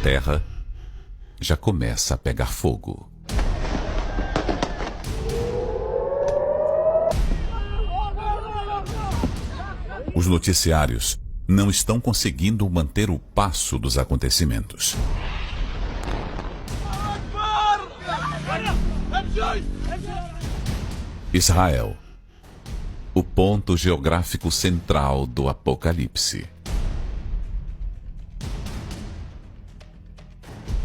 Terra já começa a pegar fogo. Os noticiários não estão conseguindo manter o passo dos acontecimentos. Israel, o ponto geográfico central do Apocalipse.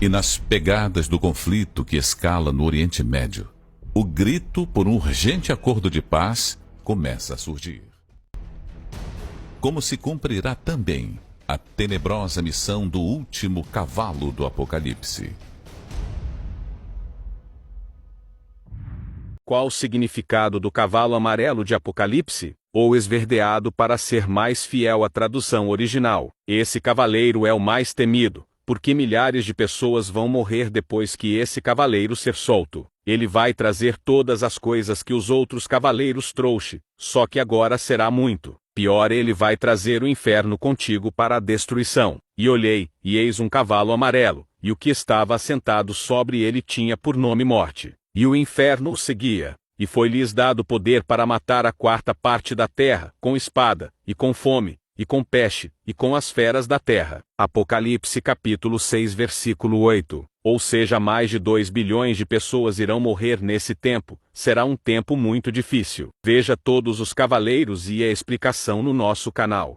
E nas pegadas do conflito que escala no Oriente Médio, o grito por um urgente acordo de paz começa a surgir. Como se cumprirá também a tenebrosa missão do último cavalo do Apocalipse? Qual o significado do cavalo amarelo de Apocalipse? Ou esverdeado para ser mais fiel à tradução original. Esse cavaleiro é o mais temido, porque milhares de pessoas vão morrer depois que esse cavaleiro ser solto. Ele vai trazer todas as coisas que os outros cavaleiros trouxe, só que agora será muito pior. Ele vai trazer o inferno contigo para a destruição. E olhei, e eis um cavalo amarelo, e o que estava assentado sobre ele tinha por nome Morte. E o inferno o seguia, e foi-lhes dado poder para matar a quarta parte da terra, com espada, e com fome, e com peste, e com as feras da terra. Apocalipse capítulo 6 versículo 8. Ou seja, mais de 2 bilhões de pessoas irão morrer nesse tempo. Será um tempo muito difícil. Veja todos os cavaleiros e a explicação no nosso canal.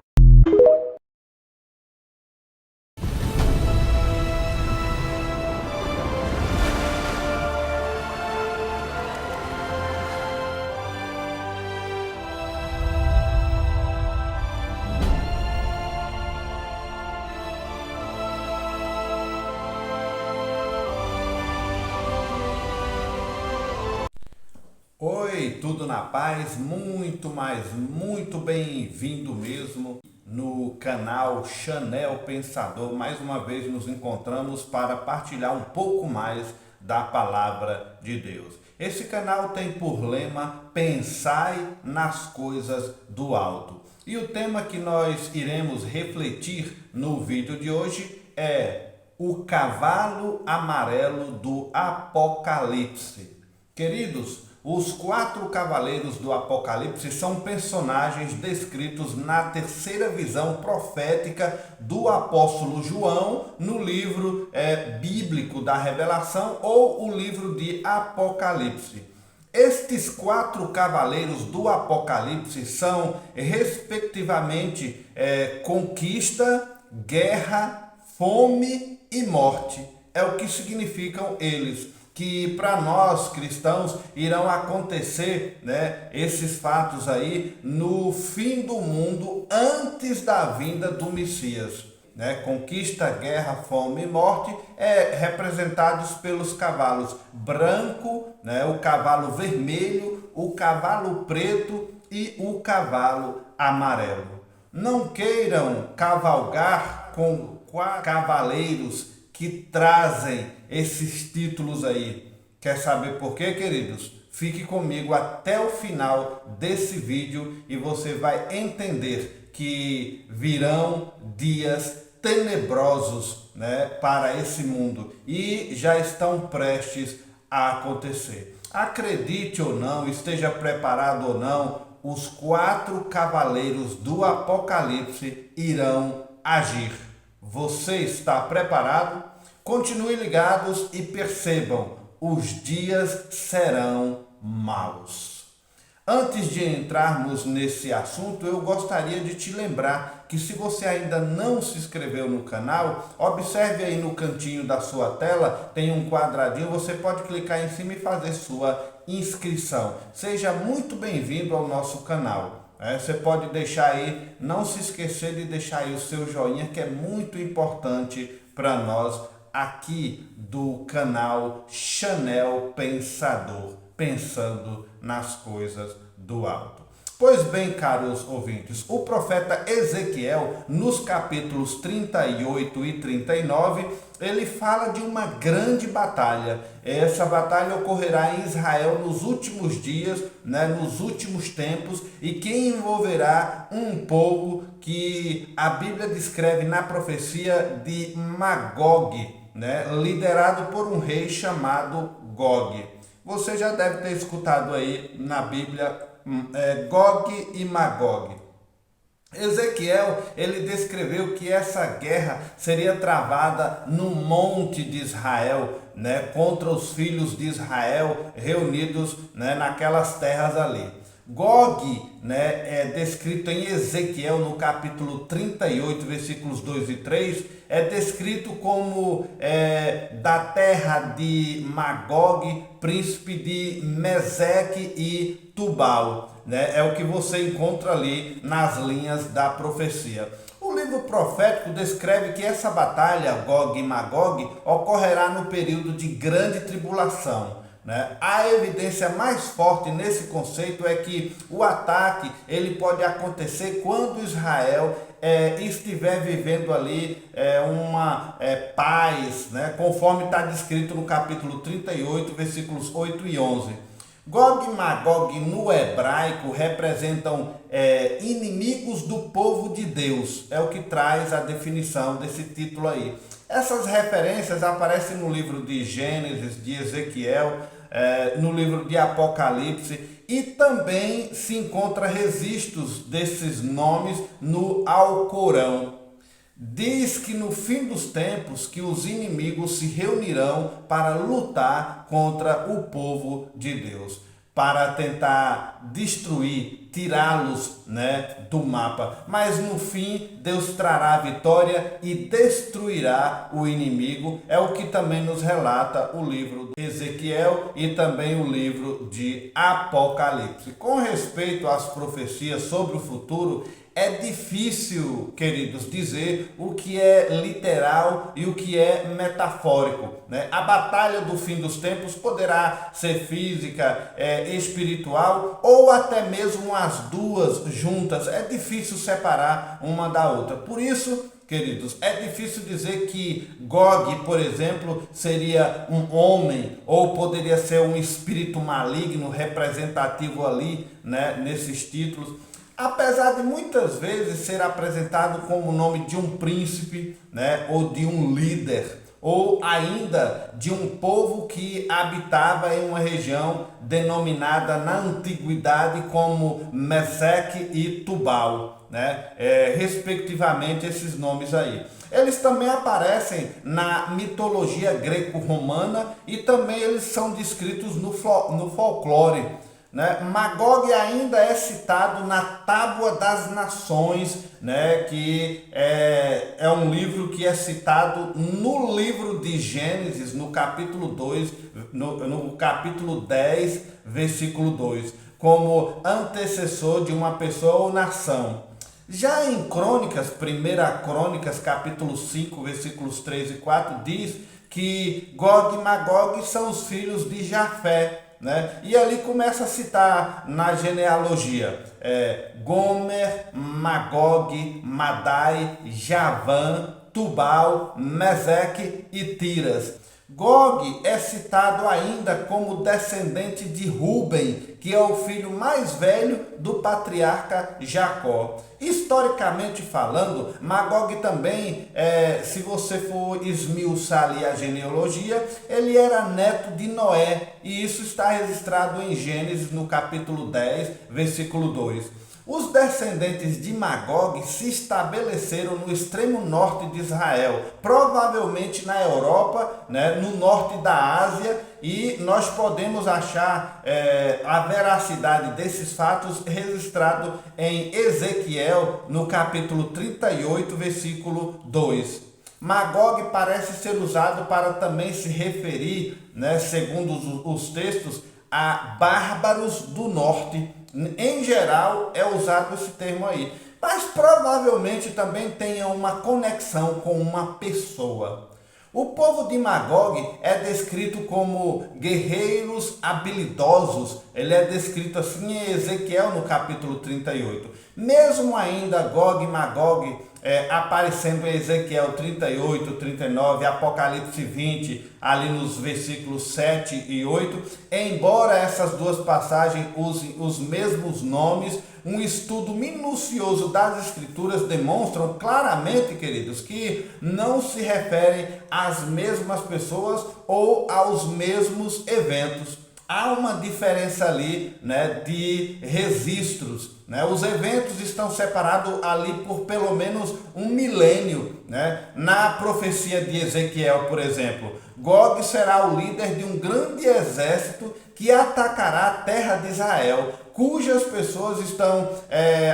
Oi, tudo na paz? Muito bem-vindo mesmo no canal Chanel Pensador. Mais uma vez nos encontramos para partilhar um pouco mais da palavra de Deus. Esse canal tem por lema: pensai nas coisas do alto. E o tema que nós iremos refletir no vídeo de hoje é o cavalo amarelo do Apocalipse. Queridos, os 4 cavaleiros do Apocalipse são personagens descritos na terceira visão profética do apóstolo João no livro bíblico da Revelação ou o livro de Apocalipse. Estes 4 cavaleiros do Apocalipse são, respectivamente, conquista, guerra, fome e morte. É o que significam eles. Que para nós cristãos irão acontecer, esses fatos aí no fim do mundo, antes da vinda do Messias. Conquista, guerra, fome e morte representados pelos cavalos branco, o cavalo vermelho, o cavalo preto e o cavalo amarelo. Não queiram cavalgar com cavaleiros que trazem esses títulos aí. Quer saber por quê, queridos? Fique comigo até o final desse vídeo e você vai entender que virão dias tenebrosos, para esse mundo e já estão prestes a acontecer. Acredite ou não, esteja preparado ou não, os 4 cavaleiros do Apocalipse irão agir. Você está preparado? Continue ligados e percebam, os dias serão maus. Antes de entrarmos nesse assunto, eu gostaria de te lembrar que se você ainda não se inscreveu no canal, observe aí no cantinho da sua tela, tem um quadradinho, você pode clicar em cima e fazer sua inscrição. Seja muito bem-vindo ao nosso canal. Você pode deixar aí, não se esquecer de deixar aí o seu joinha, que é muito importante para nós aqui do canal Chanel Pensador, pensando nas coisas do alto. Pois bem, caros ouvintes, o profeta Ezequiel, nos capítulos 38 e 39, ele fala de uma grande batalha. Essa batalha ocorrerá em Israel nos últimos dias, nos últimos tempos, e que envolverá um povo que a Bíblia descreve na profecia de Magog, liderado por um rei chamado Gog. Você já deve ter escutado aí na Bíblia Gog e Magog. Ezequiel, ele descreveu que essa guerra seria travada no monte de Israel, contra os filhos de Israel reunidos, naquelas terras ali. Gog, é descrito em Ezequiel no capítulo 38, versículos 2 e 3, é descrito como da terra de Magog, príncipe de Meseque e Tubal. É o que você encontra ali nas linhas da profecia. O livro profético descreve que essa batalha, Gog e Magog, ocorrerá no período de grande tribulação. A evidência mais forte nesse conceito é que o ataque ele pode acontecer quando Israel estiver vivendo ali uma paz, conforme está descrito no capítulo 38, versículos 8 e 11. Gog e Magog no hebraico representam inimigos do povo de Deus, é o que traz a definição desse título aí. Essas referências aparecem no livro de Gênesis, de Ezequiel, no livro de Apocalipse, e também se encontra registros desses nomes no Alcorão. Diz que no fim dos tempos que os inimigos se reunirão para lutar contra o povo de Deus, para tentar destruir, tirá-los do mapa. Mas no fim, Deus trará a vitória e destruirá o inimigo. É o que também nos relata o livro de Ezequiel e também o livro de Apocalipse. Com respeito às profecias sobre o futuro, é difícil, queridos, dizer o que é literal e o que é metafórico. A batalha do fim dos tempos poderá ser física, espiritual ou até mesmo as duas juntas. É difícil separar uma da outra. Por isso, queridos, é difícil dizer que Gog, por exemplo, seria um homem ou poderia ser um espírito maligno representativo ali, nesses títulos. Apesar de muitas vezes ser apresentado como o nome de um príncipe, ou de um líder, ou ainda de um povo que habitava em uma região denominada na antiguidade como Meseque e Tubal, respectivamente esses nomes aí. Eles também aparecem na mitologia greco-romana e também eles são descritos no folclore. Magog ainda é citado na Tábua das Nações, que é um livro que é citado no livro de Gênesis, no capítulo 2, no capítulo 10, versículo 2, como antecessor de uma pessoa ou nação. Já em Crônicas, 1 Crônicas, capítulo 5, versículos 3 e 4, diz que Gog e Magog são os filhos de Jafé. E ali começa a citar na genealogia Gomer, Magog, Madai, Javã, Tubal, Meseque e Tiras. Gog é citado ainda como descendente de Ruben, que é o filho mais velho do patriarca Jacó. Historicamente falando, Magog também, se você for esmiuçar ali a genealogia, ele era neto de Noé, e isso está registrado em Gênesis no capítulo 10, versículo 2. Os descendentes de Magog se estabeleceram no extremo norte de Israel, provavelmente na Europa, no norte da Ásia, e nós podemos achar a veracidade desses fatos registrado em Ezequiel, no capítulo 38, versículo 2. Magog parece ser usado para também se referir, segundo os textos, a bárbaros do norte. Em geral é usado esse termo aí, mas provavelmente também tenha uma conexão com uma pessoa. O povo de Magog é descrito como guerreiros habilidosos. Ele é descrito assim em Ezequiel no capítulo 38. Mesmo ainda Gog e Magog aparecendo em Ezequiel 38, 39, Apocalipse 20, ali nos versículos 7 e 8, embora essas duas passagens usem os mesmos nomes, um estudo minucioso das Escrituras demonstram claramente, queridos, que não se referem às mesmas pessoas ou aos mesmos eventos. Há uma diferença ali, né, de registros, né? Os eventos estão separados ali por pelo menos um milênio, né? Na profecia de Ezequiel, por exemplo, Gog será o líder de um grande exército que atacará a terra de Israel, cujas pessoas estão,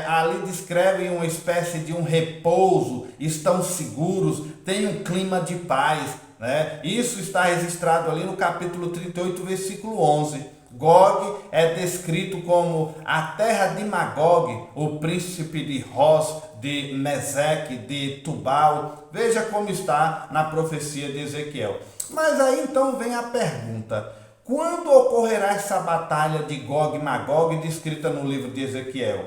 ali descrevem uma espécie de um repouso, estão seguros, tem um clima de paz, né? Isso está registrado ali no capítulo 38, versículo 11. Gog é descrito como a terra de Magog, o príncipe de Roz, de Meseque, de Tubal. Veja como está na profecia de Ezequiel. Mas aí então vem a pergunta: quando ocorrerá essa batalha de Gog e Magog descrita no livro de Ezequiel?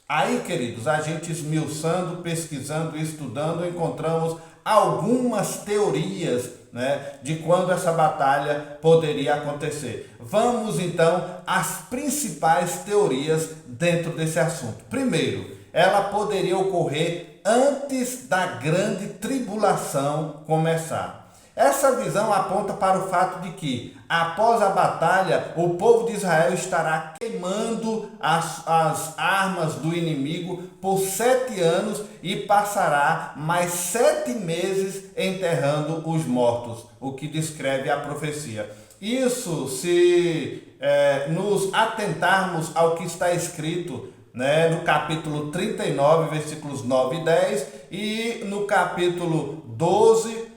Aí, queridos, a gente esmiuçando, pesquisando, estudando, encontramos algumas teorias, né, de quando essa batalha poderia acontecer. Vamos então às principais teorias dentro desse assunto. Primeiro, ela poderia ocorrer antes da grande tribulação começar. Essa visão aponta para o fato de que, após a batalha, o povo de Israel estará queimando as armas do inimigo por 7 anos e passará mais 7 meses enterrando os mortos, o que descreve a profecia. Isso, se nos atentarmos ao que está escrito, né, no capítulo 39, versículos 9 e 10, e no capítulo 12,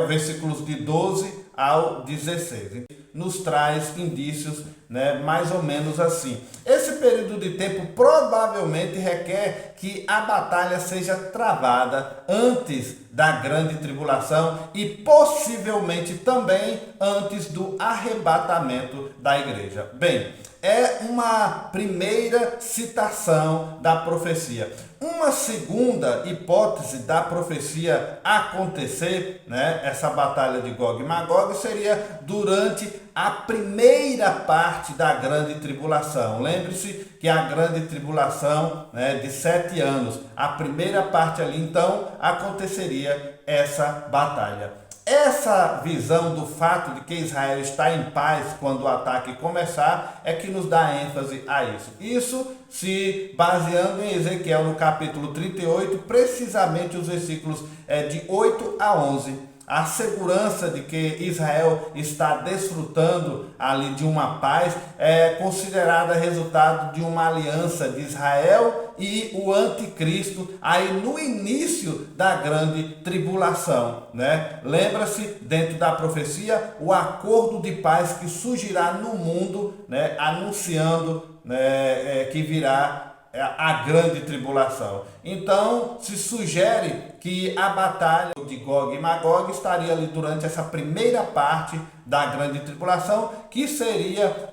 versículos de 12 ao 16. Nos traz indícios, né, mais ou menos assim. Esse período de tempo provavelmente requer que a batalha seja travada antes da grande tribulação e possivelmente também antes do arrebatamento da igreja. Bem, é uma primeira citação da profecia. Uma segunda hipótese da profecia acontecer, né, essa batalha de Gog e Magog, seria durante a primeira parte da grande tribulação. Lembre-se que a grande tribulação, né, de 7 anos, a primeira parte ali, então, aconteceria essa batalha. Essa visão do fato de que Israel está em paz quando o ataque começar é que nos dá ênfase a isso. Isso se baseando em Ezequiel no capítulo 38, precisamente os versículos de 8 a 11. A segurança de que Israel está desfrutando ali de uma paz é considerada resultado de uma aliança de Israel e o anticristo aí no início da grande tribulação, né? Lembra-se, dentro da profecia, o acordo de paz que surgirá no mundo, né, anunciando, né, que virá a grande tribulação. Então, se sugere que a batalha de Gog e Magog estaria ali durante essa primeira parte da grande tribulação, que seria,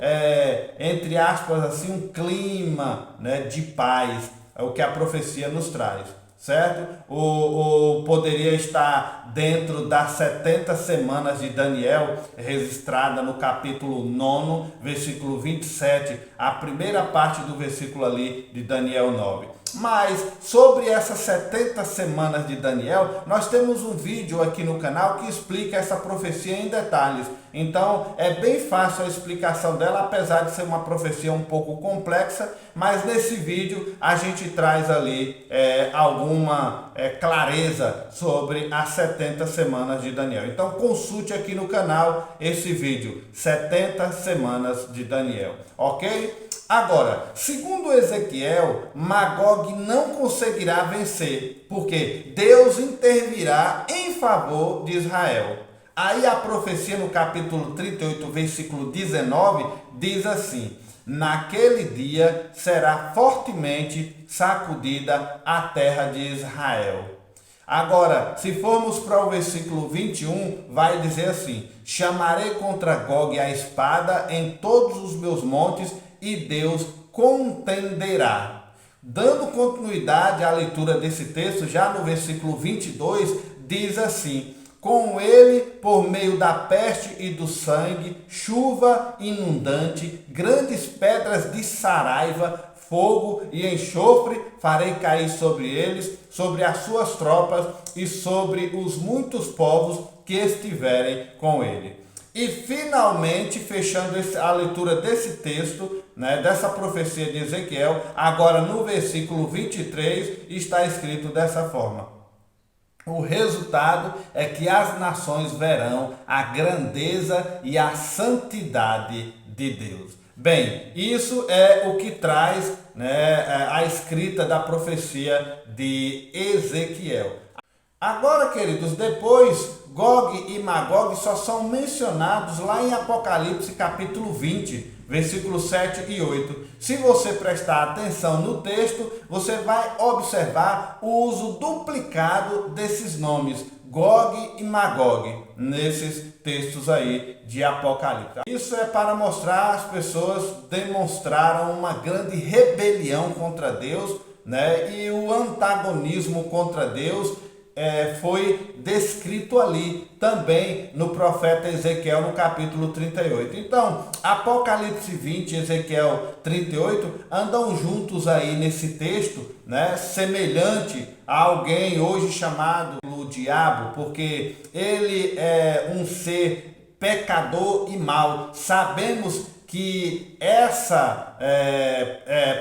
entre aspas, assim, um clima, né, de paz, é o que a profecia nos traz. Certo? Ou poderia estar dentro das 70 semanas de Daniel, registrada no capítulo 9, versículo 27, a primeira parte do versículo ali de Daniel 9. Mas sobre essas 70 semanas de Daniel, nós temos um vídeo aqui no canal que explica essa profecia em detalhes. Então é bem fácil a explicação dela, apesar de ser uma profecia um pouco complexa, mas nesse vídeo a gente traz ali alguma clareza sobre as 70 semanas de Daniel. Então consulte aqui no canal esse vídeo, 70 semanas de Daniel, ok? Agora, segundo Ezequiel, Magog não conseguirá vencer, porque Deus intervirá em favor de Israel. Aí a profecia no capítulo 38, versículo 19, diz assim: naquele dia será fortemente sacudida a terra de Israel. Agora, se formos para o versículo 21, vai dizer assim: chamarei contra Gog a espada em todos os meus montes, e Deus contenderá. Dando continuidade à leitura desse texto, já no versículo 22, diz assim: com ele, por meio da peste e do sangue, chuva inundante, grandes pedras de saraiva, fogo e enxofre farei cair sobre eles, sobre as suas tropas e sobre os muitos povos que estiverem com ele. E finalmente, fechando a leitura desse texto, dessa profecia de Ezequiel, agora no versículo 23, está escrito dessa forma: o resultado é que as nações verão a grandeza e a santidade de Deus. Bem, isso é o que traz a escrita da profecia de Ezequiel. Agora, queridos, depois Gog e Magog só são mencionados lá em Apocalipse capítulo 20, versículos 7 e 8. Se você prestar atenção no texto, você vai observar o uso duplicado desses nomes, Gog e Magog, nesses textos aí de Apocalipse. Isso é para mostrar as pessoas demonstraram uma grande rebelião contra Deus, e o antagonismo contra Deus foi descrito ali também no profeta Ezequiel no capítulo 38. Então, Apocalipse 20 e Ezequiel 38 andam juntos aí nesse texto, semelhante a alguém hoje chamado o diabo, porque ele é um ser pecador e mau. Sabemos que essa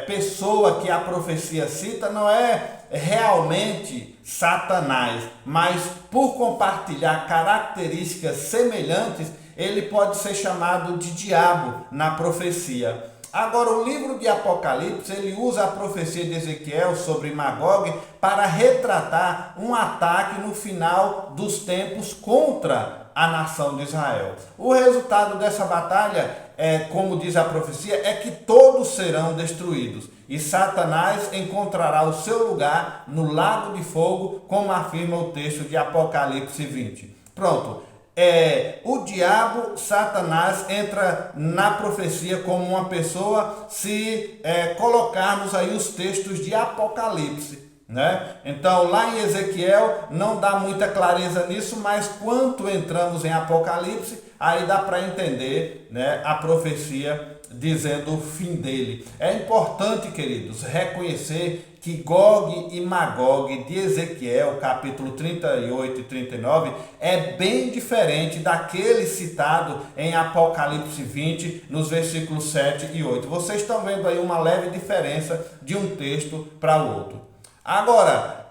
pessoa que a profecia cita não é realmente Satanás, mas por compartilhar características semelhantes, ele pode ser chamado de diabo na profecia. Agora, o livro de Apocalipse, ele usa a profecia de Ezequiel sobre Magog para retratar um ataque no final dos tempos contra a nação de Israel. O resultado dessa batalha, como diz a profecia, é que todos serão destruídos e Satanás encontrará o seu lugar no lago de fogo, como afirma o texto de Apocalipse 20. Pronto. O diabo, Satanás, entra na profecia como uma pessoa se colocarmos aí os textos de Apocalipse. Então, lá em Ezequiel não dá muita clareza nisso, mas quando entramos em Apocalipse, aí dá para entender a profecia dizendo o fim dele. É importante, queridos, reconhecer que Gog e Magog de Ezequiel, capítulo 38 e 39, é bem diferente daquele citado em Apocalipse 20, nos versículos 7 e 8. Vocês estão vendo aí uma leve diferença de um texto para o outro. Agora,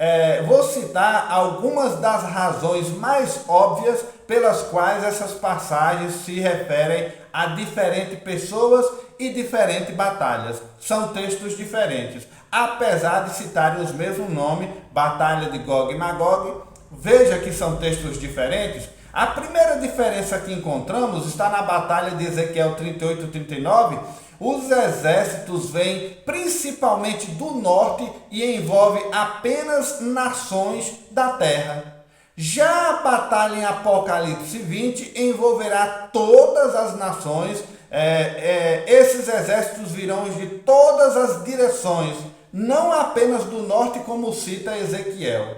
vou citar algumas das razões mais óbvias pelas quais essas passagens se referem a diferentes pessoas e diferentes batalhas. São textos diferentes, apesar de citarem os mesmos nomes, Batalha de Gog e Magog. Veja que são textos diferentes. A primeira diferença que encontramos está na Batalha de Ezequiel 38 e 39. Os exércitos vêm principalmente do norte e envolvem apenas nações da terra. Já a batalha em Apocalipse 20 envolverá todas as nações. Esses exércitos virão de todas as direções, não apenas do norte, como cita Ezequiel.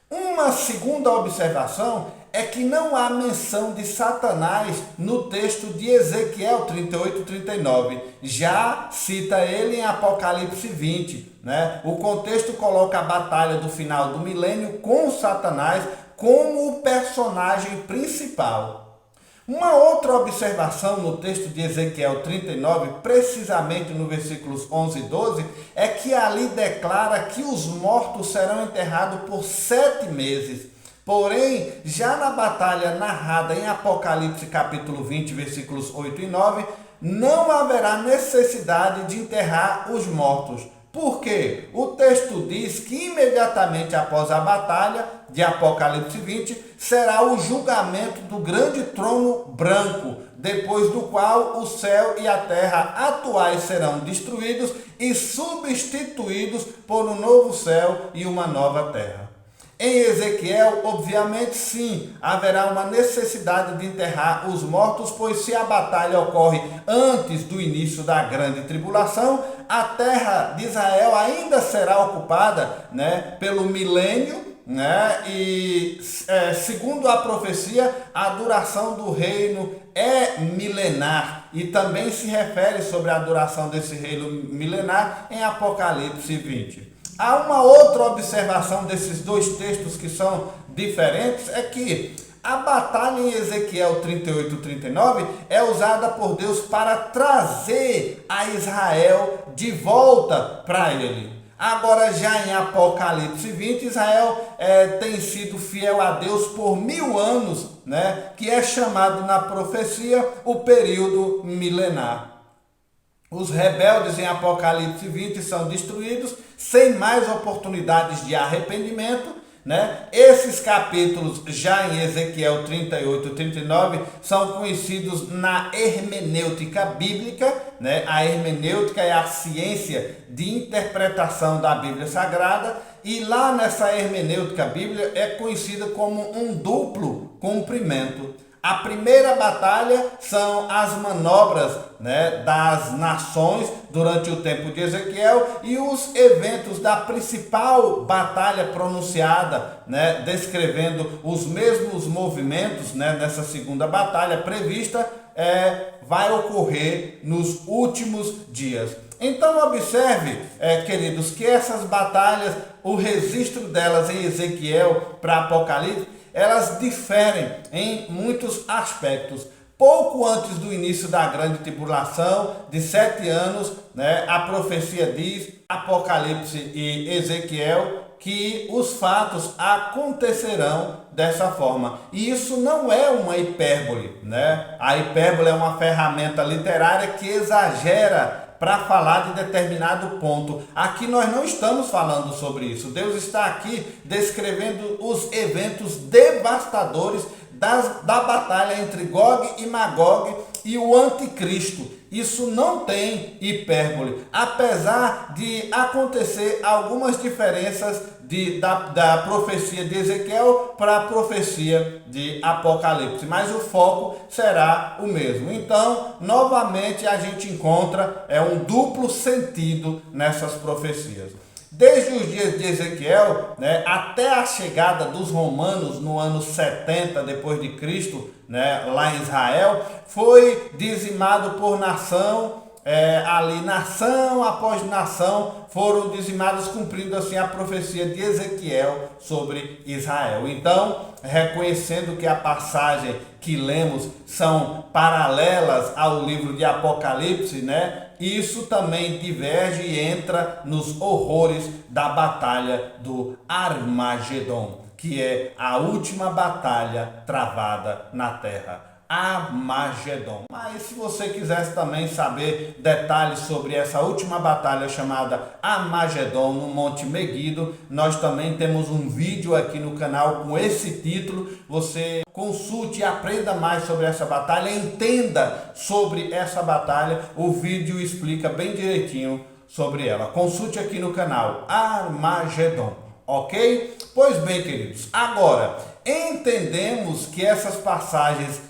Uma segunda observação é que não há menção de Satanás no texto de Ezequiel 38 e 39. Já cita ele em Apocalipse 20. O contexto coloca a batalha do final do milênio com Satanás como o personagem principal. Uma outra observação no texto de Ezequiel 39, precisamente no versículos 11 e 12, é que ali declara que os mortos serão enterrados por 7 meses. Porém, já na batalha narrada em Apocalipse capítulo 20, versículos 8 e 9, não haverá necessidade de enterrar os mortos. Por quê? O texto diz que imediatamente após a batalha de Apocalipse 20, será o julgamento do grande trono branco, depois do qual o céu e a terra atuais serão destruídos e substituídos por um novo céu e uma nova terra. Em Ezequiel, obviamente sim, haverá uma necessidade de enterrar os mortos, pois se a batalha ocorre antes do início da grande tribulação, a terra de Israel ainda será ocupada, né, pelo milênio, né? E segundo a profecia, a duração do reino é milenar, e também se refere sobre a duração desse reino milenar em Apocalipse 20. Há uma outra observação desses dois textos que são diferentes, é que a batalha em Ezequiel 38 e 39 é usada por Deus para trazer a Israel de volta para ele. Agora, já em Apocalipse 20, Israel tem sido fiel a Deus por 1000 anos, né, que é chamado na profecia o período milenar. Os rebeldes em Apocalipse 20 são destruídos sem mais oportunidades de arrependimento, né? Esses capítulos já em Ezequiel 38 e 39 são conhecidos na hermenêutica bíblica, né? A hermenêutica é a ciência de interpretação da Bíblia Sagrada, e lá nessa hermenêutica bíblica é conhecida como um duplo cumprimento. A primeira batalha são as manobras, né, das nações durante o tempo de Ezequiel, e os eventos da principal batalha pronunciada, né, descrevendo os mesmos movimentos, né, nessa segunda batalha prevista, vai ocorrer nos últimos dias. Então observe, queridos, que essas batalhas, o registro delas em Ezequiel para Apocalipse, elas diferem em muitos aspectos. Pouco antes do início da grande tribulação, de 7 anos, né, a profecia diz, Apocalipse e Ezequiel, que os fatos acontecerão dessa forma. E isso não é uma hipérbole, né? A hipérbole é uma ferramenta literária que exagera para falar de determinado ponto. Aqui nós não estamos falando sobre isso. Deus está aqui descrevendo os eventos devastadores da batalha entre Gog e Magog e o anticristo. Isso não tem hipérbole, apesar de acontecer algumas diferenças da profecia de Ezequiel para a profecia de Apocalipse, mas o foco será o mesmo. Então, novamente, a gente encontra um duplo sentido nessas profecias. Desde os dias de Ezequiel, né, até a chegada dos romanos no ano 70 depois de Cristo, né, lá em Israel, foi dizimado por nação, ali nação após nação foram dizimados, cumprindo assim a profecia de Ezequiel sobre Israel. Então, reconhecendo que a passagem que lemos são paralelas ao livro de Apocalipse, né? Isso também diverge e entra nos horrores da batalha do Armagedon, que é a última batalha travada na terra. Armagedon. Mas se você quisesse também saber detalhes sobre essa última batalha chamada Armagedon no Monte Meguido, nós também temos um vídeo aqui no canal com esse título. Você consulte e aprenda mais sobre essa batalha, entenda sobre essa batalha. O vídeo explica bem direitinho sobre ela. Consulte aqui no canal Armagedon, ok? Pois bem, queridos, agora entendemos que essas passagens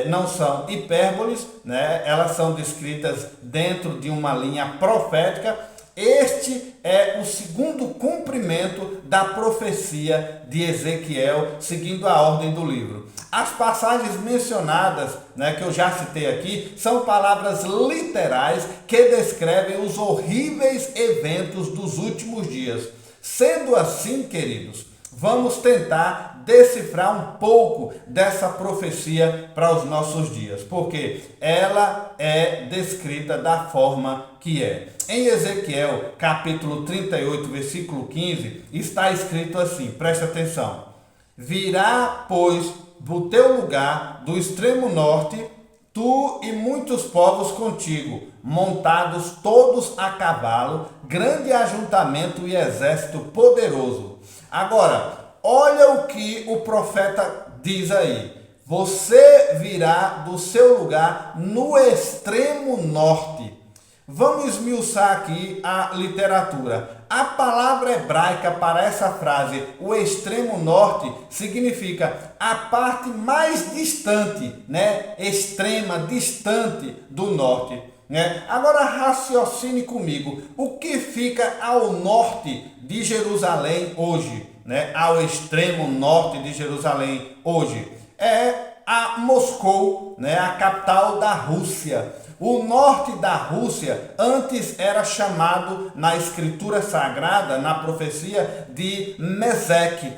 não são hipérboles, né? Elas são descritas dentro de uma linha profética. Este é o segundo cumprimento da profecia de Ezequiel, seguindo a ordem do livro. As passagens mencionadas, né, que eu já citei aqui, são palavras literais que descrevem os horríveis eventos dos últimos dias. Sendo assim, queridos, vamos tentar decifrar um pouco dessa profecia para os nossos dias, porque ela é descrita da forma que é. Em Ezequiel, capítulo 38, versículo 15, está escrito assim, preste atenção: virá, pois, do teu lugar, do extremo norte, tu e muitos povos contigo, montados todos a cavalo, grande ajuntamento e exército poderoso. Agora, olha o que o profeta diz aí. Você virá do seu lugar no extremo norte. Vamos esmiuçar aqui a literatura. A palavra hebraica para essa frase, o extremo norte, significa a parte mais distante, né? Extrema, distante do norte. Agora raciocine comigo, o que fica ao norte de Jerusalém hoje, ao extremo norte de Jerusalém hoje? É a Moscou, a capital da Rússia. O norte da Rússia antes era chamado na escritura sagrada, na profecia, de Mesec.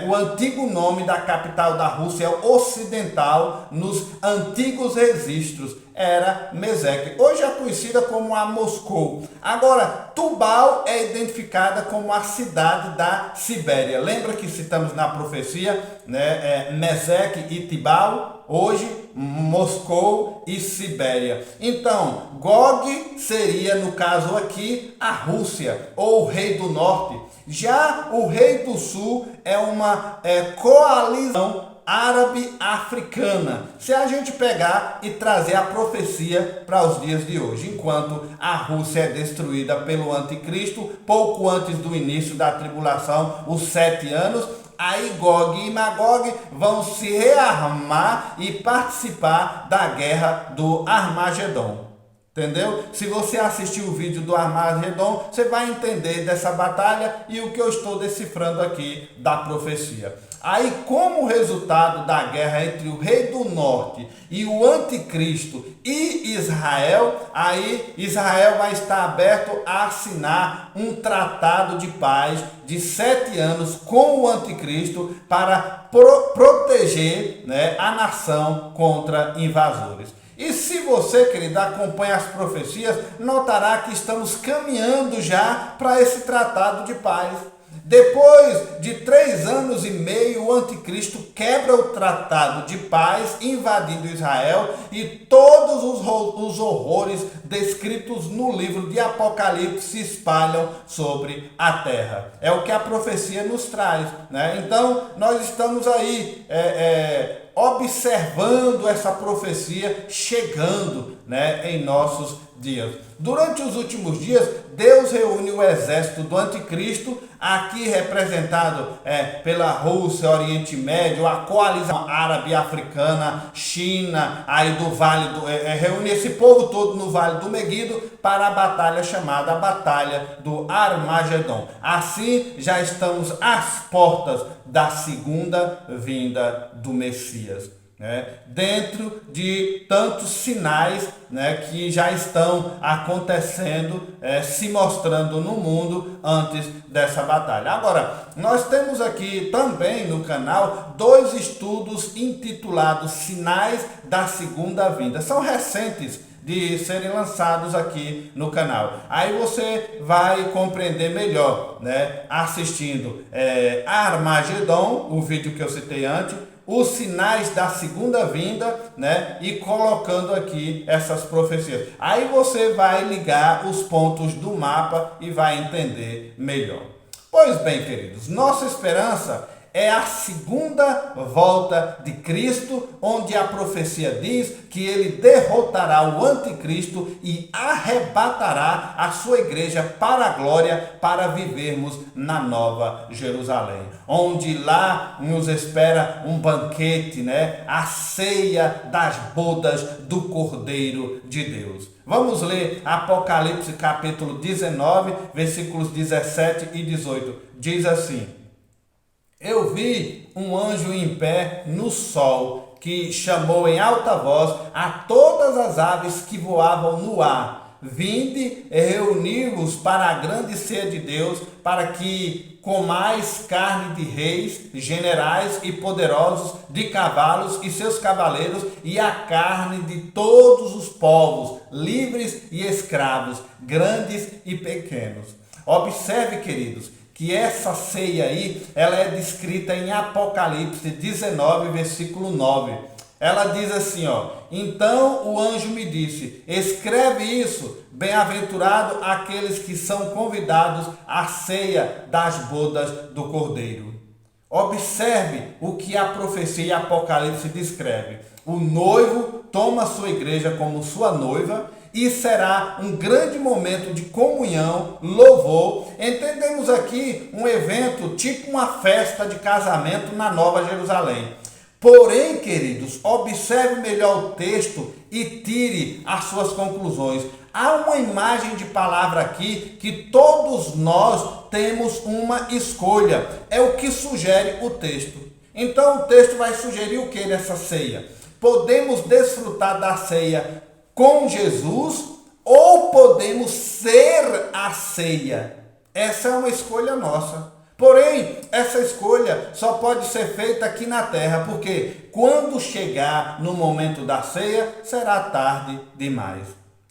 O antigo nome da capital da Rússia ocidental, nos antigos registros, era Mesec. Hoje é conhecida como a Moscou. Agora, Tubal é identificada como a cidade da Sibéria. Lembra que citamos na profecia, Mesec e Tubal? Hoje, Moscou e Sibéria. Então, Gog seria, no caso aqui, a Rússia, ou o rei do norte. Já o rei do sul é uma coalizão árabe-africana. Se a gente pegar e trazer a profecia para os dias de hoje, enquanto a Rússia é destruída pelo anticristo, pouco antes do início da tribulação, os 7 anos, aí Gog e Magog vão se rearmar e participar da guerra do Armagedon. Entendeu? Se você assistir o vídeo do Armagedon, você vai entender dessa batalha e o que eu estou decifrando aqui da profecia. Aí, como resultado da guerra entre o rei do norte e o anticristo e Israel, aí Israel vai estar aberto a assinar um tratado de paz de 7 anos com o anticristo para proteger, a nação contra invasores. E se você, querido, acompanha as profecias, notará que estamos caminhando já para esse tratado de paz. Depois de 3 anos e meio, o anticristo quebra o tratado de paz, invadindo Israel, e todos os horrores descritos no livro de Apocalipse se espalham sobre a terra. É o que a profecia nos traz, Então, nós estamos aí observando essa profecia chegando, em nossos dias. Durante os últimos dias, Deus reúne o exército do anticristo, aqui representado pela Rússia, Oriente Médio, a coalizão árabe-africana, China, aí do Vale do... reúne esse povo todo no Vale do Meguido para a batalha chamada Batalha do Armagedon. Assim, já estamos às portas da segunda vinda do Messias. Dentro de tantos sinais que já estão acontecendo, se mostrando no mundo antes dessa batalha. Agora, nós temos aqui também no canal 2 estudos intitulados Sinais da Segunda Vinda. São recentes de serem lançados aqui no canal. Aí você vai compreender melhor, assistindo Armagedon, o vídeo que eu citei antes, os sinais da segunda vinda, e colocando aqui essas profecias. Aí você vai ligar os pontos do mapa e vai entender melhor. Pois bem, queridos, nossa esperança é a segunda volta de Cristo, onde a profecia diz que ele derrotará o anticristo e arrebatará a sua igreja para a glória, para vivermos na Nova Jerusalém, onde lá nos espera um banquete, a ceia das bodas do Cordeiro de Deus. Vamos ler Apocalipse capítulo 19, versículos 17 e 18. Diz assim: Eu vi um anjo em pé no sol, que chamou em alta voz a todas as aves que voavam no ar: Vinde e reuni-vos para a grande ceia de Deus, para que comais carne de reis, generais e poderosos, de cavalos e seus cavaleiros, e a carne de todos os povos, livres e escravos, grandes e pequenos. Observe, queridos, que essa ceia aí, ela é descrita em Apocalipse 19, versículo 9. Ela diz assim, Então o anjo me disse: escreve isso, bem-aventurado aqueles que são convidados à ceia das bodas do Cordeiro. Observe o que a profecia em Apocalipse descreve. O noivo toma sua igreja como sua noiva, e será um grande momento de comunhão, louvor. Entendemos aqui um evento tipo uma festa de casamento na Nova Jerusalém. Porém, queridos, observe melhor o texto e tire as suas conclusões. Há uma imagem de palavra aqui que todos nós temos uma escolha. É o que sugere o texto. Então o texto vai sugerir o que nessa ceia? Podemos desfrutar da ceia com Jesus ou podemos ser a ceia? Essa é uma escolha nossa. Porém, essa escolha só pode ser feita aqui na terra, porque quando chegar no momento da ceia, será tarde demais.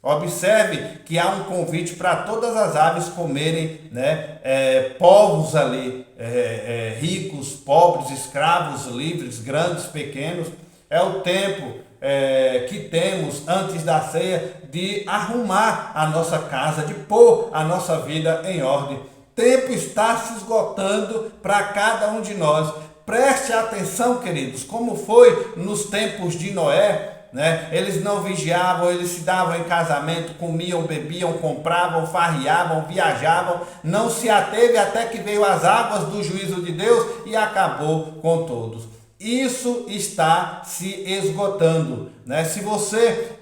Observe que há um convite para todas as aves comerem, povos ali, ricos, pobres, escravos, livres, grandes, pequenos. É o tempo que temos antes da ceia de arrumar a nossa casa, de pôr a nossa vida em ordem. Tempo está se esgotando para cada um de nós. Preste atenção, queridos, como foi nos tempos de Noé. Eles não vigiavam, eles se davam em casamento, comiam, bebiam, compravam, farreavam, viajavam, não se ateve até que veio as águas do juízo de Deus e acabou com todos. Isso está se esgotando. Se você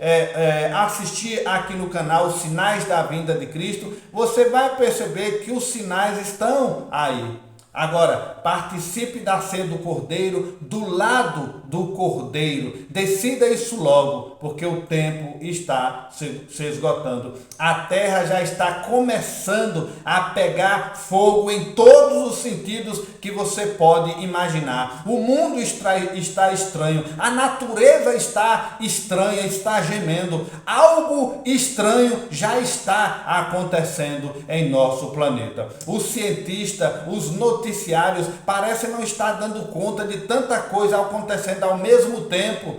assistir aqui no canal Sinais da Vinda de Cristo, você vai perceber que os sinais estão aí. Agora, participe da ceia do Cordeiro, do lado do Cordeiro. Decida isso logo, porque o tempo está se esgotando. A terra já está começando a pegar fogo em todos os sentidos que você pode imaginar. O mundo está estranho, a natureza está estranha, está gemendo. Algo estranho já está acontecendo em nosso planeta. Os cientistas, os noticiários parecem não estar dando conta de tanta coisa acontecendo ao mesmo tempo,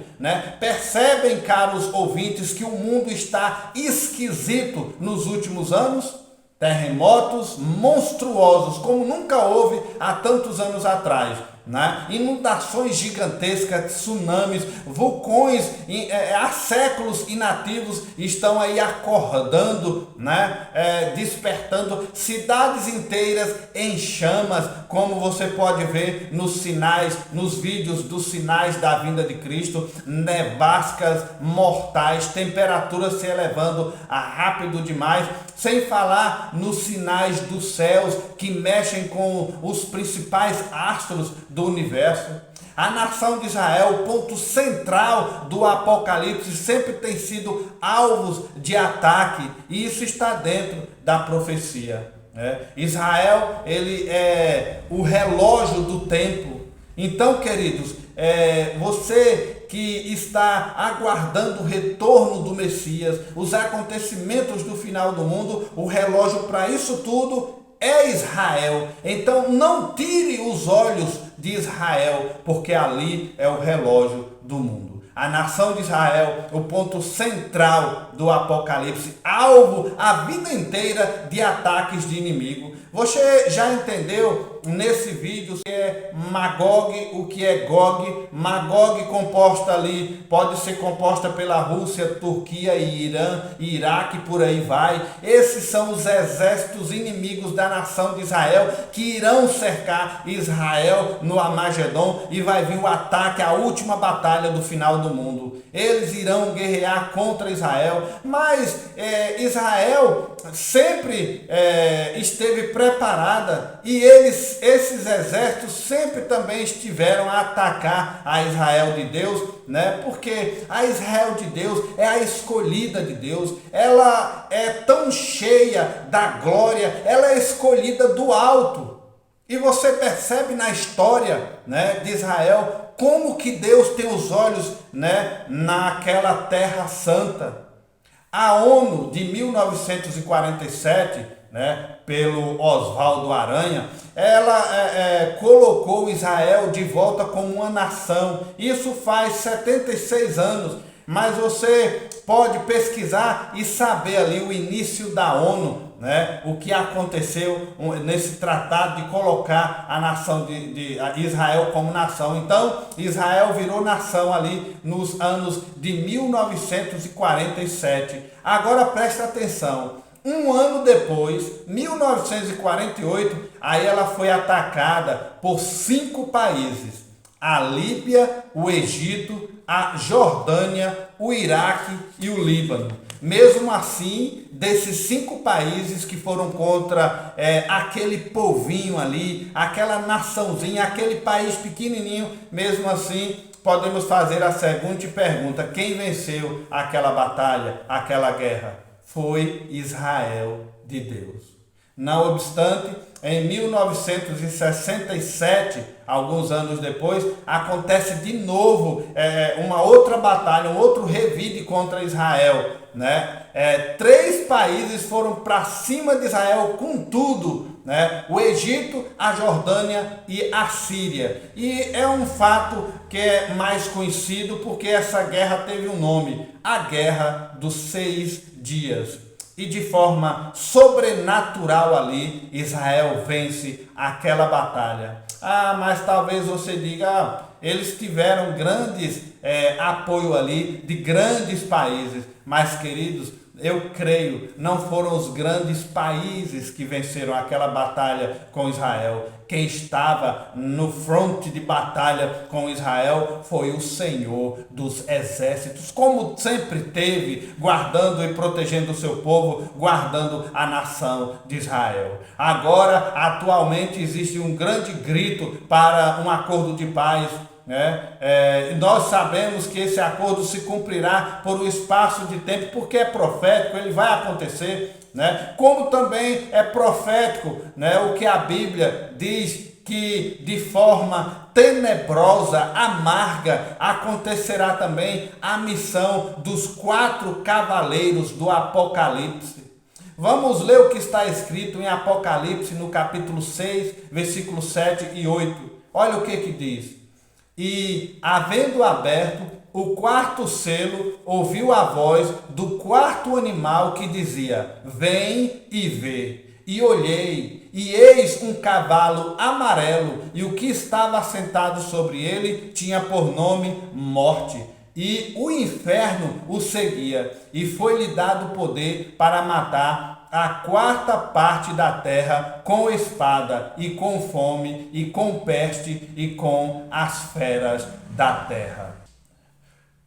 Percebem, caros ouvintes, que o mundo está esquisito nos últimos anos? Terremotos monstruosos, como nunca houve há tantos anos atrás. Inundações gigantescas, tsunamis, vulcões há séculos inativos estão aí acordando, despertando cidades inteiras em chamas, como você pode ver nos sinais, nos vídeos dos sinais da vinda de Cristo, nevascas mortais, temperaturas se elevando rápido demais, sem falar nos sinais dos céus que mexem com os principais astros do universo. A nação de Israel, o ponto central do Apocalipse, sempre tem sido alvos de ataque, e isso está dentro da profecia. Israel, ele é o relógio do tempo. Então, queridos, você que está aguardando o retorno do Messias, os acontecimentos do final do mundo, o relógio para isso tudo é Israel. Então não tire os olhos de Israel, porque ali é o relógio do mundo. A nação de Israel, o ponto central do Apocalipse, alvo a vida inteira de ataques de inimigo. Você já entendeu nesse vídeo o que é Magog, o que é Gog? Magog composta ali, pode ser composta pela Rússia, Turquia e Irã, Iraque, por aí vai. Esses são os exércitos inimigos da nação de Israel que irão cercar Israel no Armagedon, e vai vir o ataque, a última batalha do final do mundo. Eles irão guerrear contra Israel, mas Israel sempre esteve preparada, e esses exércitos sempre também estiveram a atacar a Israel de Deus, porque a Israel de Deus é a escolhida de Deus, ela é tão cheia da glória, ela é escolhida do alto. E você percebe na história de Israel como que Deus tem os olhos naquela terra santa. A ONU de 1947, pelo Oswaldo Aranha, ela colocou Israel de volta como uma nação. Isso faz 76 anos, mas você pode pesquisar e saber ali o início da ONU, né, o que aconteceu nesse tratado de colocar a nação de Israel como nação. Então, Israel virou nação ali nos anos de 1947. Agora presta atenção. Um ano depois, 1948, aí ela foi atacada por 5 países: a Líbia, o Egito, a Jordânia, o Iraque e o Líbano. Mesmo assim, desses 5 países que foram contra aquele povinho ali, aquela naçãozinha, aquele país pequenininho, mesmo assim, podemos fazer a seguinte pergunta: quem venceu aquela batalha, aquela guerra? Foi Israel de Deus. Não obstante, em 1967, alguns anos depois, acontece de novo uma outra batalha, um outro revide contra Israel, né? 3 países foram para cima de Israel com tudo, né? O Egito, a Jordânia e a Síria. E é um fato que é mais conhecido porque essa guerra teve um nome: a Guerra dos 6 Dias. E de forma sobrenatural ali, Israel vence aquela batalha. Mas talvez você diga, eles tiveram grandes apoio ali de grandes países. Mas, queridos, eu creio, não foram os grandes países que venceram aquela batalha com Israel. Quem estava no fronte de batalha com Israel foi o Senhor dos exércitos, como sempre teve, guardando e protegendo o seu povo, guardando a nação de Israel. Agora, atualmente, existe um grande grito para um acordo de paz, né? Nós sabemos que esse acordo se cumprirá por um espaço de tempo, porque é profético, ele vai acontecer, né? Como também é profético, né, o que a Bíblia diz, que de forma tenebrosa, amarga, acontecerá também a missão dos 4 cavaleiros do Apocalipse. Vamos ler o que está escrito em Apocalipse, no capítulo 6, versículos 7 e 8. Olha o que diz. E, havendo aberto o 4º selo, ouviu a voz do 4º animal que dizia: vem e vê. E olhei, e eis um cavalo amarelo, e o que estava assentado sobre ele tinha por nome Morte. E o inferno o seguia, e foi-lhe dado poder para matar a 4ª parte da terra com espada, e com fome, e com peste, e com as feras da terra.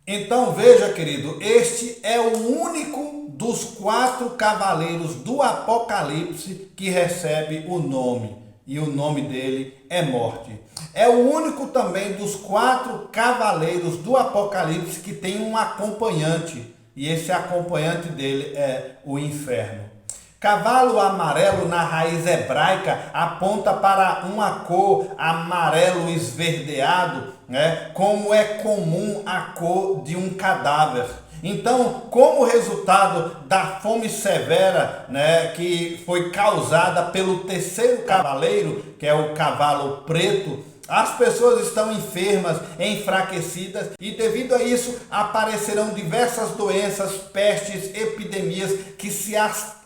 Então veja, querido, este é o único dos 4 cavaleiros do Apocalipse que recebe o nome, e o nome dele é Morte. É o único também dos 4 cavaleiros do Apocalipse que tem um acompanhante, e esse acompanhante dele é o inferno. Cavalo amarelo na raiz hebraica aponta para uma cor amarelo esverdeado, né, como é comum a cor de um cadáver. Então, como resultado da fome severa, né, que foi causada pelo 3º cavaleiro, que é o cavalo preto, as pessoas estão enfermas, enfraquecidas, e devido a isso aparecerão diversas doenças, pestes, epidemias que se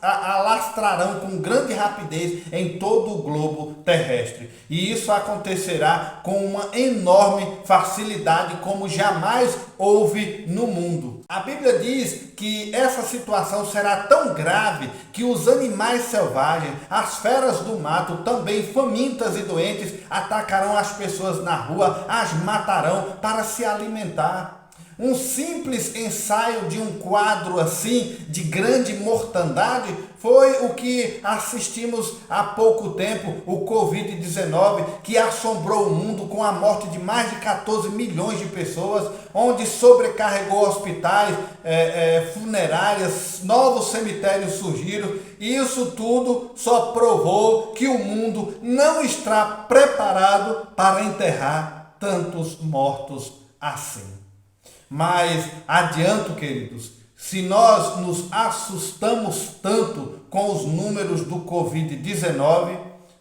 alastrarão com grande rapidez em todo o globo terrestre. E isso acontecerá com uma enorme facilidade como jamais houve no mundo. A Bíblia diz que essa situação será tão grave que os animais selvagens, as feras do mato, também famintas e doentes, atacarão as pessoas na rua, as matarão para se alimentar. Um simples ensaio de um quadro assim, de grande mortandade, foi o que assistimos há pouco tempo, o Covid-19, que assombrou o mundo com a morte de mais de 14 milhões de pessoas, onde sobrecarregou hospitais, funerárias, novos cemitérios surgiram, e isso tudo só provou que o mundo não está preparado para enterrar tantos mortos assim. Mas adianto, queridos, se nós nos assustamos tanto com os números do Covid-19,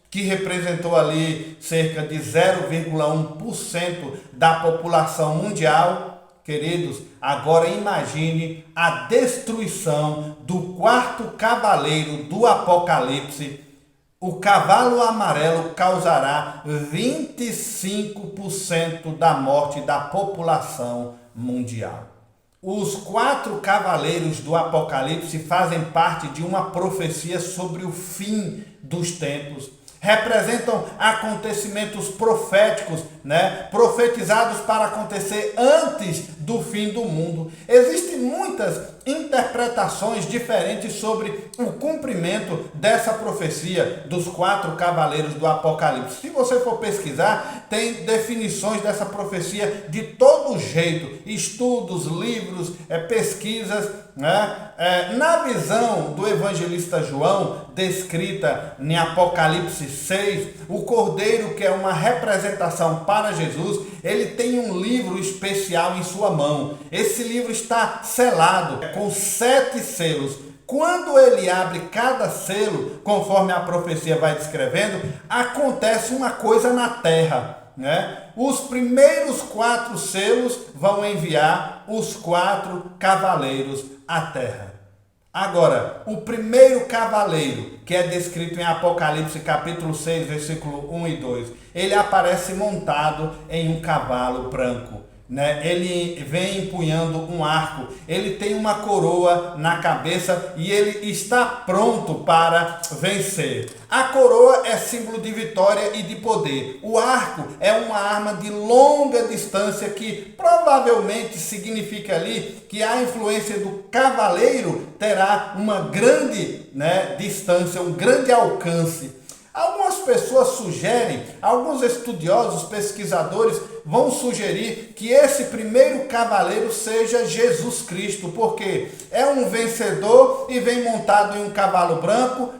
que representou ali cerca de 0,1% da população mundial, Queridos, agora imagine a destruição do quarto cavaleiro do Apocalipse. O cavalo amarelo causará 25% da morte da população mundial. Os 4 cavaleiros do Apocalipse fazem parte de uma profecia sobre o fim dos tempos. Representam acontecimentos proféticos, profetizados para acontecer antes do fim do mundo. Existem muitas interpretações diferentes sobre o cumprimento dessa profecia dos 4 cavaleiros do Apocalipse. Se você for pesquisar, tem definições dessa profecia de todo jeito, estudos, livros, pesquisas, na visão do evangelista João, descrita em Apocalipse 6, o cordeiro, que é uma representação para Jesus, ele tem um livro especial em sua mão. Esse livro está selado com 7 selos. Quando ele abre cada selo, conforme a profecia vai descrevendo, acontece uma coisa na terra. Os primeiros 4 selos vão enviar os 4 cavaleiros à terra. Agora, o primeiro cavaleiro, que é descrito em Apocalipse capítulo 6, versículo 1 e 2, ele aparece montado em um cavalo branco. Ele vem empunhando um arco, ele tem uma coroa na cabeça e ele está pronto para vencer. A coroa é símbolo de vitória e de poder. O arco é uma arma de longa distância que provavelmente significa ali que a influência do cavaleiro terá uma grande distância, um grande alcance. Algumas pessoas sugerem, alguns estudiosos, pesquisadores vão sugerir que esse primeiro cavaleiro seja Jesus Cristo, porque é um vencedor e vem montado em um cavalo branco,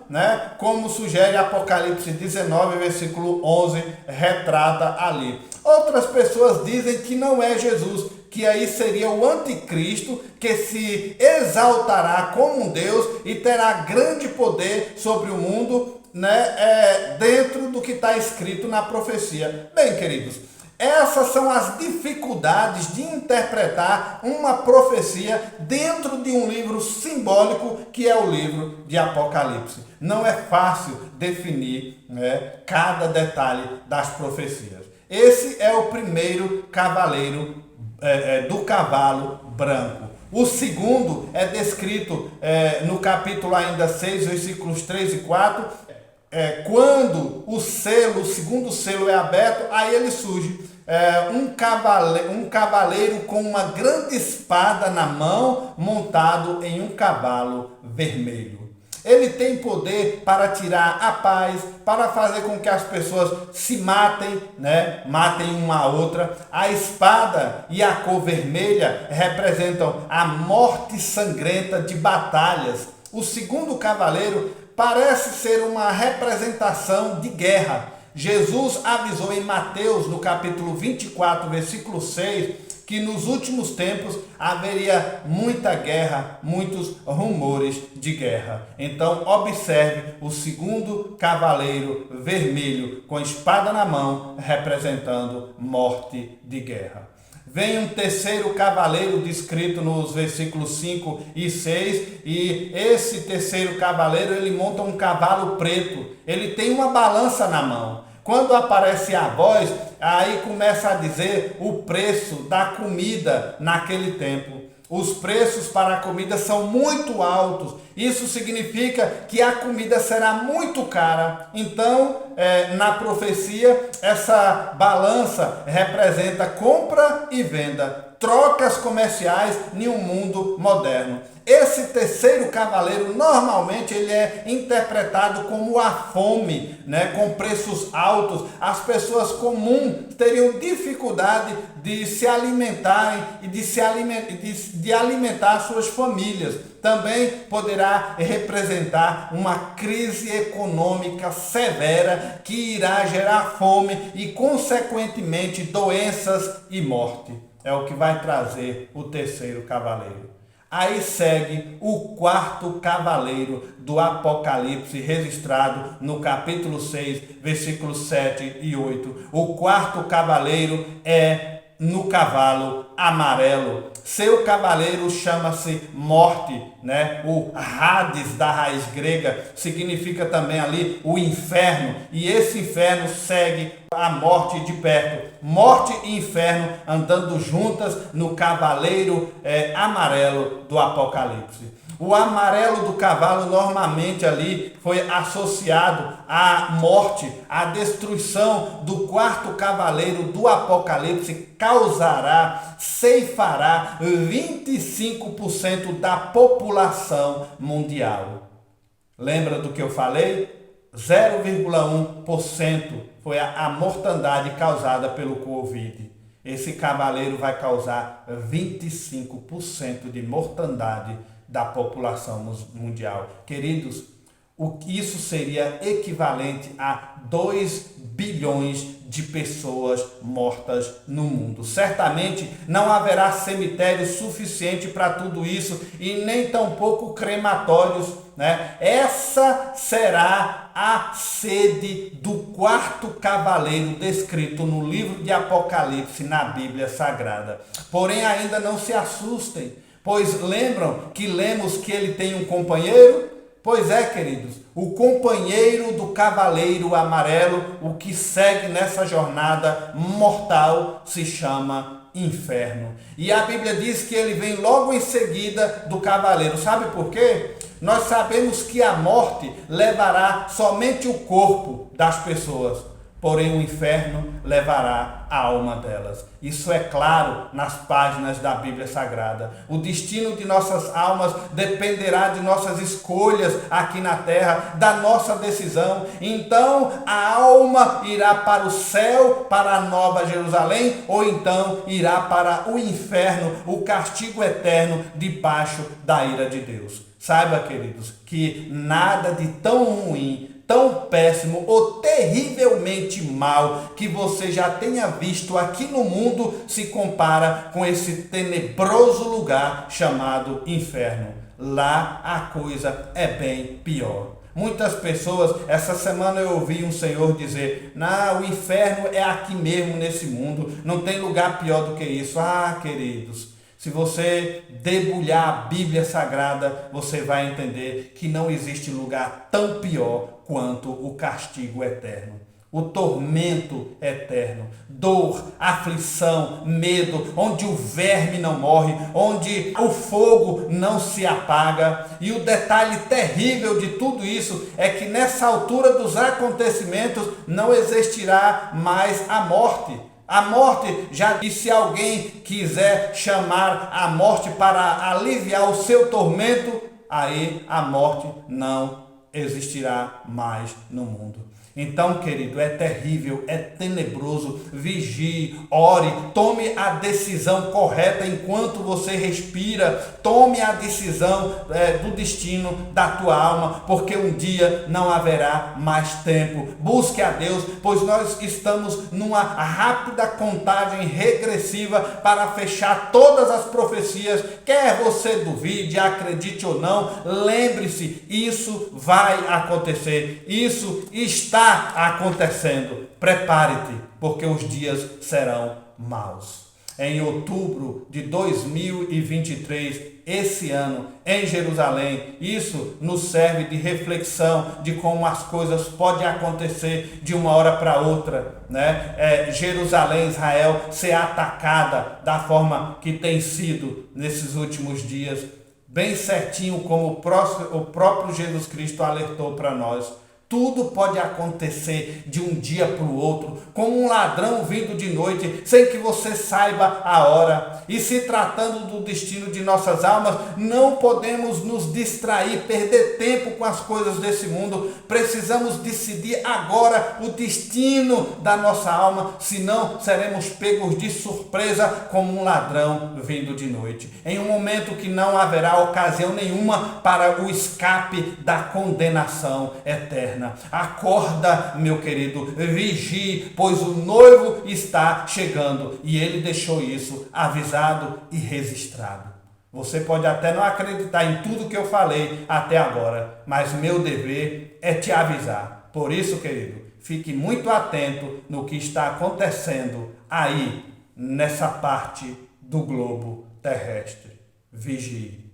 como sugere Apocalipse 19, versículo 11, retrata ali. Outras pessoas dizem que não é Jesus, que aí seria o anticristo, que se exaltará como um Deus e terá grande poder sobre o mundo, dentro do que está escrito na profecia. Bem, queridos, essas são as dificuldades de interpretar uma profecia dentro de um livro simbólico que é o livro de Apocalipse. Não é fácil definir cada detalhe das profecias. Esse é o primeiro cavaleiro do cavalo branco. O segundo é descrito no capítulo ainda 6, versículos 3 e 4. Quando o segundo selo é aberto, aí ele surge um cavaleiro com uma grande espada na mão, montado em um cavalo vermelho. Ele tem poder para tirar a paz, para fazer com que as pessoas se matem, matem uma a outra. A espada e a cor vermelha representam a morte sangrenta de batalhas. O segundo cavaleiro parece ser uma representação de guerra. Jesus avisou em Mateus, no capítulo 24, versículo 6, que nos últimos tempos haveria muita guerra, muitos rumores de guerra. Então observe o segundo cavaleiro vermelho com espada na mão, representando morte de guerra. Vem um terceiro cavaleiro descrito nos versículos 5 e 6, e esse terceiro cavaleiro, ele monta um cavalo preto, ele tem uma balança na mão. Quando aparece a voz, aí começa a dizer o preço da comida naquele tempo. Os preços para a comida são muito altos. Isso significa que a comida será muito cara. Então, na profecia, essa balança representa compra e venda, trocas comerciais em um mundo moderno. Esse terceiro cavaleiro, normalmente, ele é interpretado como a fome, com preços altos. As pessoas comuns teriam dificuldade de se alimentarem e de alimentar suas famílias. Também poderá representar uma crise econômica severa que irá gerar fome e, consequentemente, doenças e morte. É o que vai trazer o terceiro cavaleiro. Aí segue o quarto cavaleiro do Apocalipse, registrado no capítulo 6, versículos 7 e 8. O quarto cavaleiro é no cavalo amarelo. Seu cavaleiro chama-se Morte, né? O Hades da raiz grega significa também ali o inferno, e esse inferno segue a morte de perto. Morte e inferno andando juntas no cavaleiro amarelo do Apocalipse. O amarelo do cavalo normalmente ali foi associado à morte, à destruição do quarto cavaleiro do Apocalipse, causará, ceifará 25% da população mundial. Lembra do que eu falei? 0,1% foi a mortandade causada pelo Covid. Esse cavaleiro vai causar 25% de mortandade da população mundial. Queridos, isso seria equivalente a 2 bilhões de pessoas mortas no mundo. Certamente não haverá cemitério suficiente para tudo isso e nem tampouco crematórios, né? Essa será a sede do quarto cavaleiro descrito no livro de Apocalipse na Bíblia Sagrada. Porém, ainda não se assustem, pois lembram que lemos que ele tem um companheiro? Pois é, queridos, o companheiro do cavaleiro amarelo, o que segue nessa jornada mortal, se chama inferno. E a Bíblia diz que ele vem logo em seguida do cavaleiro. Sabe por quê? Nós sabemos que a morte levará somente o corpo das pessoas, porém o inferno levará a alma delas. Isso é claro nas páginas da Bíblia Sagrada. O destino de nossas almas dependerá de nossas escolhas aqui na terra, da nossa decisão. Então a alma irá para o céu, para a Nova Jerusalém, ou então irá para o inferno, o castigo eterno debaixo da ira de Deus. Saiba, queridos, que nada de tão ruim, tão péssimo ou terrivelmente mal que você já tenha visto aqui no mundo se compara com esse tenebroso lugar chamado inferno. Lá a coisa é bem pior. Muitas pessoas, essa semana eu ouvi um senhor dizer: não, o inferno é aqui mesmo nesse mundo, não tem lugar pior do que isso. Ah, queridos, se você debulhar a Bíblia Sagrada, você vai entender que não existe lugar tão pior quanto o castigo eterno, o tormento eterno, dor, aflição, medo, onde o verme não morre, onde o fogo não se apaga. E o detalhe terrível de tudo isso é que nessa altura dos acontecimentos não existirá mais a morte. A morte, já disse, se alguém quiser chamar a morte para aliviar o seu tormento, aí a morte não existirá mais no mundo. Então, querido, é terrível, é tenebroso. Vigie, ore, tome a decisão correta enquanto você respira. Tome a decisão do destino da tua alma, porque um dia não haverá mais tempo. Busque a Deus, pois nós estamos numa rápida contagem regressiva para fechar todas as profecias. Quer você duvide, acredite ou não, lembre-se, isso vai acontecer. Isso está acontecendo. Prepare-te, porque os dias serão maus. Em outubro de 2023, esse ano, em Jerusalém, isso nos serve de reflexão de como as coisas podem acontecer de uma hora para outra, né? Jerusalém, Israel, ser atacada da forma que tem sido nesses últimos dias, bem certinho como o próprio Jesus Cristo alertou para nós. Tudo pode acontecer de um dia para o outro, como um ladrão vindo de noite, sem que você saiba a hora. E se tratando do destino de nossas almas, não podemos nos distrair, perder tempo com as coisas desse mundo. Precisamos decidir agora o destino da nossa alma, senão seremos pegos de surpresa como um ladrão vindo de noite. Em um momento que não haverá ocasião nenhuma para o escape da condenação eterna. Acorda, meu querido, vigie, pois o noivo está chegando, e ele deixou isso avisado e registrado. Você pode até não acreditar em tudo que eu falei até agora, mas meu dever é te avisar. Por isso, querido, fique muito atento no que está acontecendo aí nessa parte do globo terrestre. Vigie.